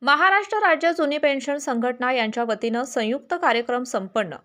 महाराष्ट्र राज्य जुनी पेन्शन संघटना यांच्या वतीनं संयुक्त कार्यक्रम संपन्न.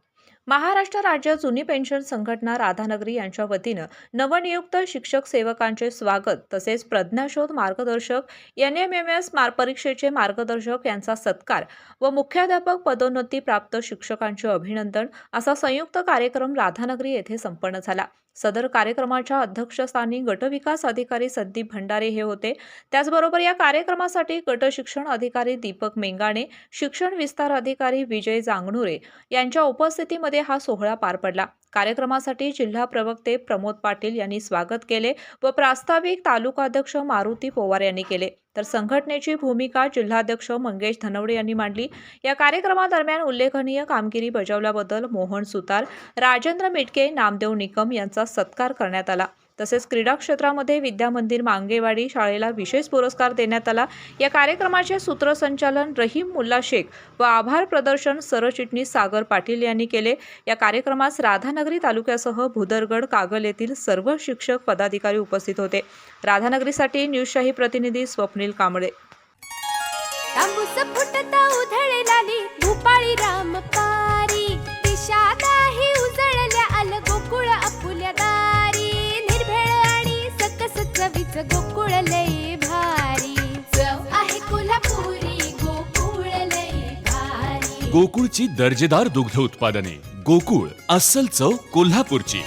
महाराष्ट्र राज्य जुनी पेन्शन संघटना राधानगरी यांच्या वतीनं नवनियुक्त शिक्षक सेवकांचे स्वागत तसेच प्रज्ञाशोध मार्गदर्शक NMMS परीक्षेचे मार्गदर्शक यांचा सत्कार व मुख्याध्यापक पदोन्नती प्राप्त शिक्षकांचे अभिनंदन असा संयुक्त कार्यक्रम राधानगरी येथे संपन्न झाला. सदर कार्यक्रमाच्या अध्यक्षस्थानी गटविकास अधिकारी संदीप भंडारे हे होते. त्याचबरोबर या कार्यक्रमासाठी गट शिक्षण अधिकारी दीपक मेंगाणे, शिक्षण विस्तार अधिकारी विजय जांगणुरे यांच्या उपस्थितीमध्ये हा सोहळा पार पडला. कार्यक्रमासाठी जिल्हा प्रवक्ते प्रमोद पाटील यांनी स्वागत केले व प्रास्ताविक तालुकाध्यक्ष मारुती पोवार यांनी केले, तर संघटनेची भूमिका जिल्हाध्यक्ष मंगेश धनवडे यांनी मांडली. या कार्यक्रमादरम्यान उल्लेखनीय कामगिरी बजावल्याबद्दल मोहन सुतार, राजेंद्र मिटके, नामदेव निकम यांचा सत्कार करण्यात आला. तसेच क्रीडा क्षेत्रामध्ये विद्यामंदिर मांगेवाडी शाळेला विशेष पुरस्कार देण्यात आला. या कार्यक्रमाचे सूत्रसंचालन रहीम मुल्ला शेख व आभार प्रदर्शन सरचिटणीस सागर पाटील यांनी केले. या कार्यक्रमास राधानगरी तालुक्यासह भुदरगड, कागल येथील सर्व शिक्षक पदाधिकारी उपस्थित होते. राधानगरीसाठी न्यूजशाही प्रतिनिधी स्वप्नील कांबळे. गोकुळ लई भारी चव आहे कोल्हापुरी, गोकुळ लई भारी. गोकुळची दर्जेदार दुग्ध उत्पादने. गोकुळ, अस्सल चव कोल्हापूरची.